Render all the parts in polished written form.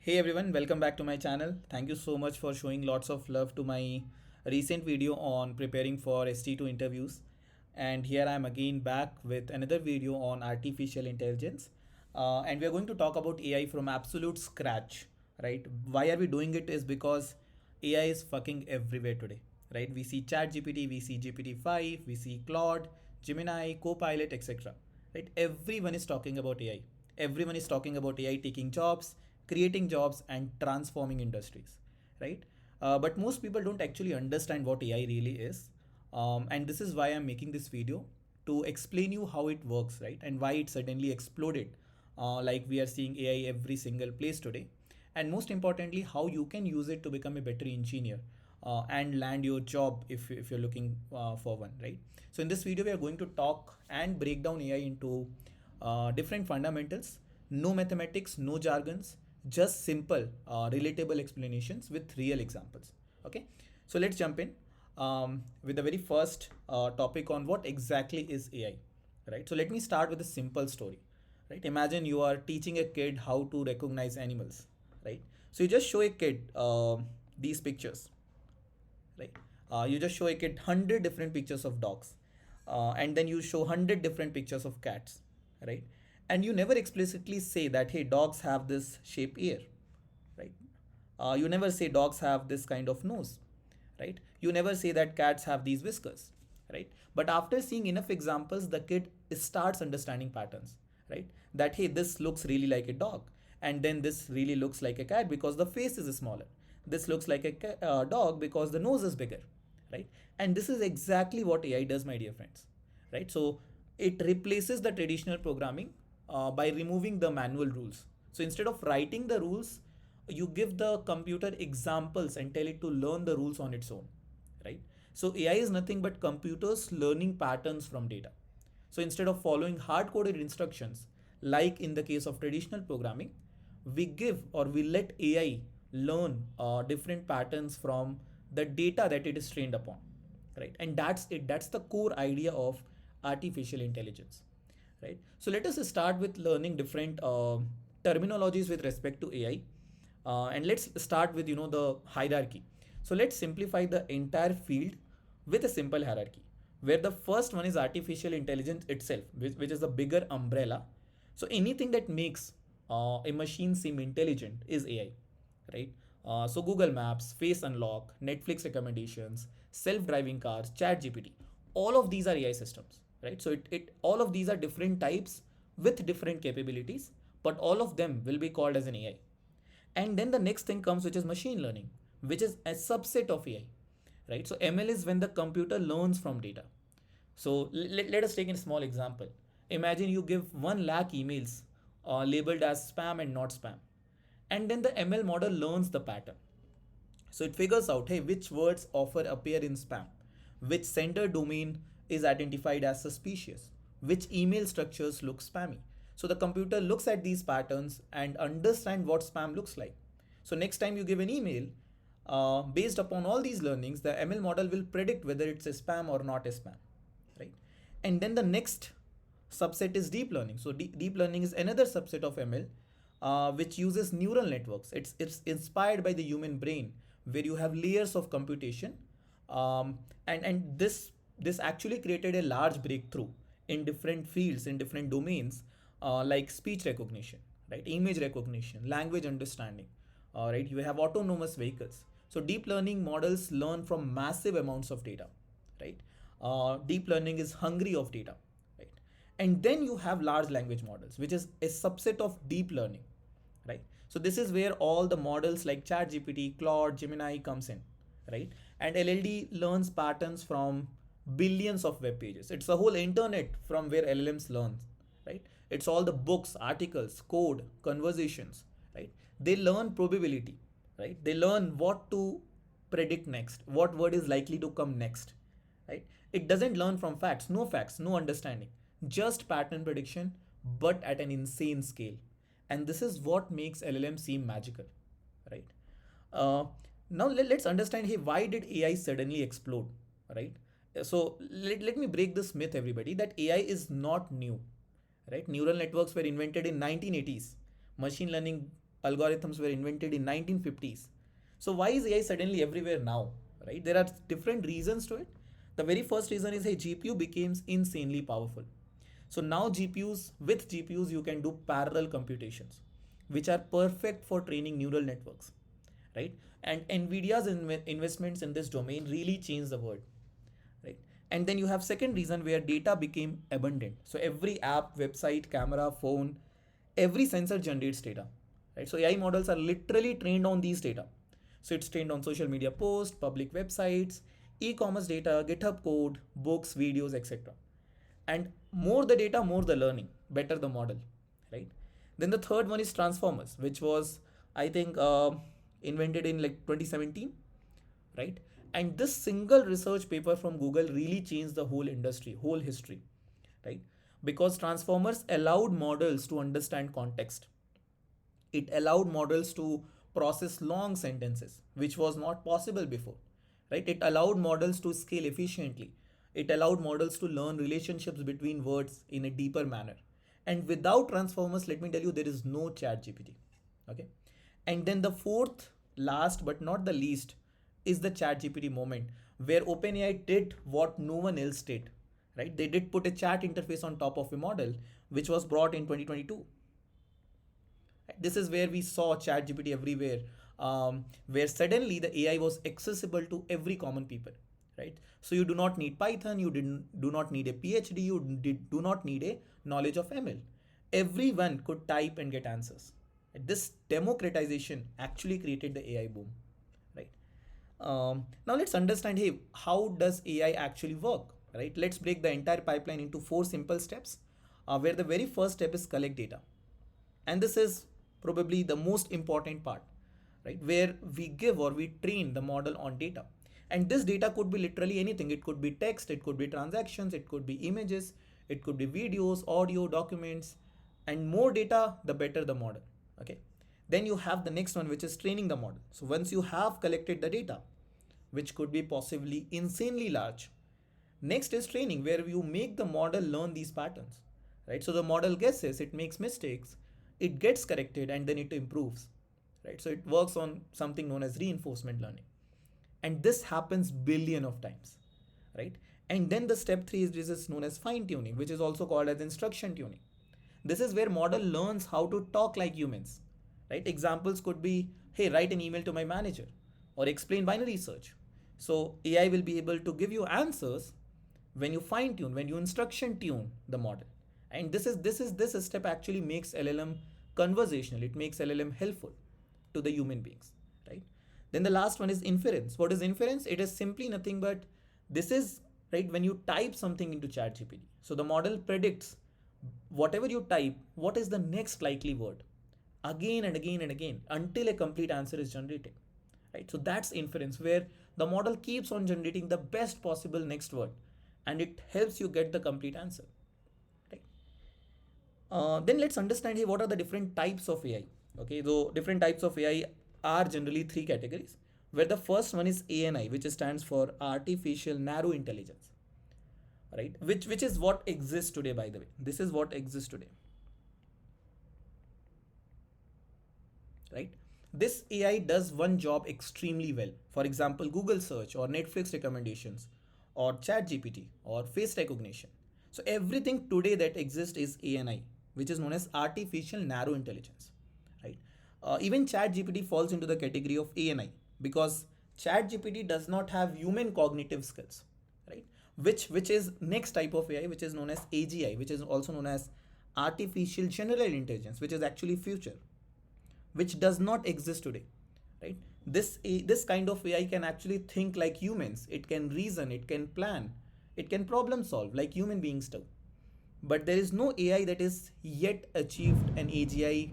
Hey everyone, welcome back to my channel. Thank you so much for showing lots of love to my recent video on preparing for ST2 interviews. And here I am again back with another video on artificial intelligence. And we are going to talk about AI from absolute scratch, right? Why are we doing it is because AI is fucking everywhere today, right? We see ChatGPT, we see GPT-5, we see Claude, Gemini, Copilot, etc. Right? Everyone is talking about AI. Everyone is talking about AI taking jobs, creating jobs, and transforming industries, right? But most people don't actually understand what AI really is. And this is why I'm making this video to explain you how it works, right? And why it suddenly exploded. Like we are seeing AI every single place today. And most importantly, how you can use it to become a better engineer and land your job if you're looking for one, right? So in this video, we are going to talk and break down AI into different fundamentals, no mathematics, no jargons, just simple, relatable explanations with real examples. Okay, so let's jump in with the very first topic on what exactly is AI, right? So let me start with a simple story, right? Imagine you are teaching a kid how to recognize animals, right? So you just show a kid these pictures, right? You just show a kid 100 different pictures of dogs, and then you show 100 different pictures of cats, right? And you never explicitly say that, hey, dogs have this shape ear, right? You never say dogs have this kind of nose, right? You never say that cats have these whiskers, right? But after seeing enough examples, the kid starts understanding patterns, right? That, hey, this looks really like a dog, and then this really looks like a cat because the face is smaller. This looks like a dog because the nose is bigger, right? And this is exactly what AI does, my dear friends, right? So it replaces the traditional programming by removing the manual rules. So instead of writing the rules, you give the computer examples and tell it to learn the rules on its own, right? So AI is nothing but computers learning patterns from data. So instead of following hard coded instructions, like in the case of traditional programming, we give or we let AI learn different patterns from the data that it is trained upon, right? And that's it. That's the core idea of artificial intelligence, right? So let us start with learning different terminologies with respect to AI, and let's start with the hierarchy. So let's simplify the entire field with a simple hierarchy, where the first one is artificial intelligence itself, which is the bigger umbrella. So anything that makes a machine seem intelligent is AI, right? So Google Maps, Face Unlock, Netflix recommendations, self-driving cars, ChatGPT, all of these are AI systems, right? So it all of these are different types with different capabilities, but all of them will be called as an AI. And then the next thing comes, which is machine learning, which is a subset of AI, right? So ML is when the computer learns from data. So let us take a small example. Imagine you give 1 lakh emails labeled as spam and not spam. And then the ML model learns the pattern. So it figures out, hey, which words offer appear in spam, which sender domain is identified as suspicious, which email structures look spammy. So the computer looks at these patterns and understand what spam looks like. So next time you give an email, based upon all these learnings, the ML model will predict whether it's a spam or not a spam, right? And then the next subset is deep learning. So deep learning is another subset of ML, which uses neural networks. It's inspired by the human brain, where you have layers of computation, and this actually created a large breakthrough in different fields, in different domains, like speech recognition, right, image recognition, language understanding, right. You have autonomous vehicles. So deep learning models learn from massive amounts of data, right. Deep learning is hungry of data, right. And then you have large language models, which is a subset of deep learning, right. So this is where all the models like ChatGPT, Claude, Gemini comes in, right. And LLD learns patterns from billions of web pages. It's the whole internet from where LLMs learn, right. It's all the books, articles, code, conversations, right. They learn probability, right. They learn what to predict next, what word is likely to come next, right. It doesn't learn from facts, no understanding, just pattern prediction, but at an insane scale. And this is what makes LLM seem magical, right. uh, Now let's understand, hey, why did AI suddenly explode, right. So let me break this myth, everybody, that AI is not new, right. Neural networks were invented in 1980s. Machine learning algorithms were invented in 1950s. So why is AI suddenly everywhere now? Right? There are different reasons to it. The very first reason is, hey, GPU becomes insanely powerful. So now GPUs you can do parallel computations, which are perfect for training neural networks, right? And Nvidia's investments in this domain really changed the world, right? And then you have second reason where data became abundant. So every app, website, camera, phone, every sensor generates data, right? So AI models are literally trained on these data. So it's trained on social media posts, public websites, e-commerce data, GitHub code, books, videos, etc. And more the data, more the learning, better the model, right? Then the third one is transformers, which was, I think, invented in like 2017, right? And this single research paper from Google really changed the whole industry, whole history, right? Because transformers allowed models to understand context. It allowed models to process long sentences, which was not possible before, right? It allowed models to scale efficiently. It allowed models to learn relationships between words in a deeper manner. And without transformers, let me tell you, there is no chat GPT. Okay. And then the fourth, last but not the least, is the chat GPT moment where OpenAI did what no one else did. Right? They did put a chat interface on top of a model, which was brought in 2022. This is where we saw ChatGPT everywhere, where suddenly the AI was accessible to every common people, right? So you do not need Python, you do not need a PhD, do not need a knowledge of ML. Everyone could type and get answers. This democratization actually created the AI boom, right? Now let's understand, hey, how does AI actually work, right? Let's break the entire pipeline into four simple steps, where the very first step is collect data. And this is probably the most important part, right? Where we give or we train the model on data. And this data could be literally anything. It could be text, it could be transactions, it could be images, it could be videos, audio, documents, and more data, the better the model. Okay. Then you have the next one, which is training the model. So once you have collected the data, which could be possibly insanely large, next is training, where you make the model learn these patterns, right? So the model guesses, it makes mistakes, it gets corrected, and then it improves, right? So it works on something known as reinforcement learning. And this happens billion of times, right? And then the step three is this is known as fine tuning, which is also called as instruction tuning. This is where model learns how to talk like humans, right? Examples could be, hey, write an email to my manager or explain binary search. So AI will be able to give you answers when you fine tune, when you instruction tune the model. And this step actually makes LLM conversational. It makes LLM helpful to the human beings, right? Then the last one is inference. What is inference? It is simply nothing but this is right when you type something into ChatGPT. So the model predicts whatever you type, what is the next likely word, again and again and again until a complete answer is generated. Right? So that's inference, where the model keeps on generating the best possible next word, and it helps you get the complete answer. Right? Then let's understand here what are the different types of AI. Okay, so different types of AI are generally three categories. Where the first one is ANI, which stands for artificial narrow intelligence, right? Which is what exists today, by the way. This is what exists today, right? This AI does one job extremely well. For example, Google search or Netflix recommendations or ChatGPT or face recognition. So everything today that exists is ANI, which is known as artificial narrow intelligence, right? Even ChatGPT falls into the category of ANI because ChatGPT does not have human cognitive skills, right? Which is next type of AI, which is known as AGI, which is also known as artificial general intelligence, which is actually future, which does not exist today, right? This kind of AI can actually think like humans. It can reason, it can plan, it can problem solve like human beings do. But there is no AI that is yet achieved an AGI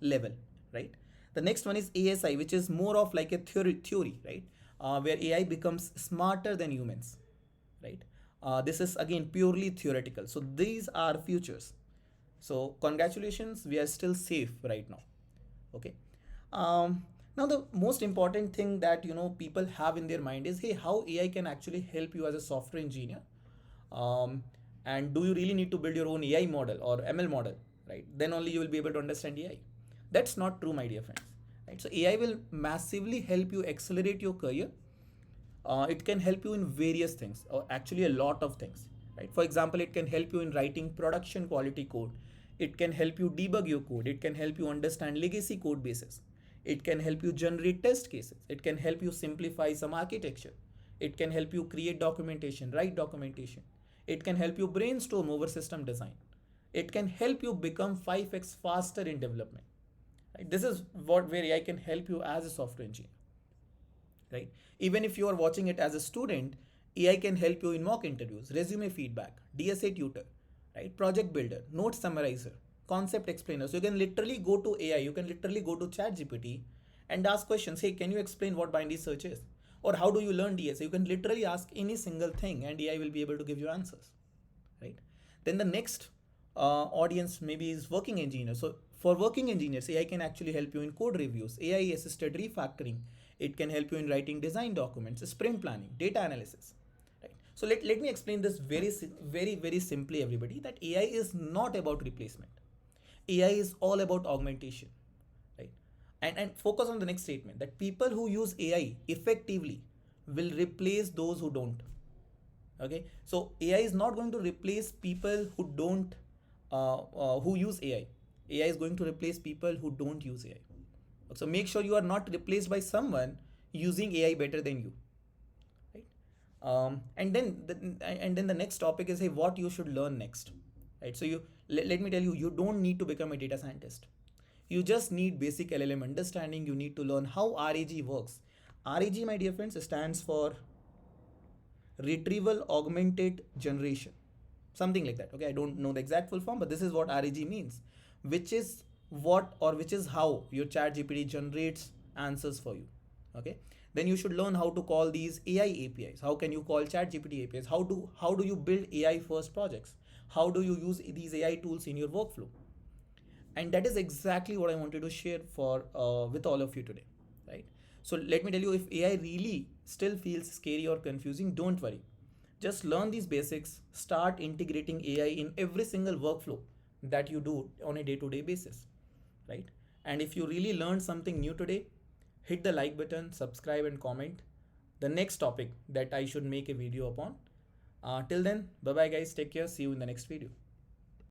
level, right? The next one is ASI, which is more of like a theory, right? Where AI becomes smarter than humans, right? This is again purely theoretical. So these are futures. So congratulations, we are still safe right now. Okay. Now the most important thing that people have in their mind is, hey, how AI can actually help you as a software engineer, um, and do you really need to build your own AI model or ML model, right? Then only you will be able to understand AI. That's not true, my dear friends. Right? So AI will massively help you accelerate your career. It can help you in various things, or actually a lot of things. Right? For example, it can help you in writing production quality code. It can help you debug your code. It can help you understand legacy code bases. It can help you generate test cases. It can help you simplify some architecture. It can help you create documentation, write documentation. It can help you brainstorm over system design. It can help you become 5x faster in development. Right? This is what where AI can help you as a software engineer. Right? Even if you are watching it as a student, AI can help you in mock interviews, resume feedback, DSA tutor, right? Project builder, note summarizer, concept explainer. So you can literally go to AI, you can literally go to ChatGPT and ask questions. Hey, can you explain what binary search is? Or how do you learn DSA? You can literally ask any single thing and AI will be able to give you answers, right? Then the next audience maybe is working engineer. So for working engineers, AI can actually help you in code reviews, AI assisted refactoring. It can help you in writing design documents, sprint planning, data analysis. Right. So let me explain this very simply, everybody, that AI is not about replacement. AI is all about augmentation, right? And focus on the next statement that people who use AI effectively will replace those who don't. Okay, so AI is not going to replace people who don't who use AI is going to replace people who don't use AI. So make sure you are not replaced by someone using AI better than you, right? And then the next topic is, hey, what you should learn next, right? So let me tell you, you don't need to become a data scientist. You just need basic LLM understanding. You need to learn how RAG works. RAG, my dear friends, stands for retrieval augmented generation, something like that. Okay, I don't know the exact full form, but this is what RAG means, which is what, or which is how your chat GPT generates answers for you. Okay, then you should learn how to call these AI APIs. How can you call chat GPT APIs? How do you build AI first projects? How do you use these AI tools in your workflow? And that is exactly what I wanted to share for with all of you today, right? So let me tell you, if AI really still feels scary or confusing, don't worry. Just learn these basics. Start integrating AI in every single workflow that you do on a day-to-day basis, right? And if you really learned something new today, hit the like button, subscribe, and comment the next topic that I should make a video upon. Till then, bye bye guys, take care, see you in the next video.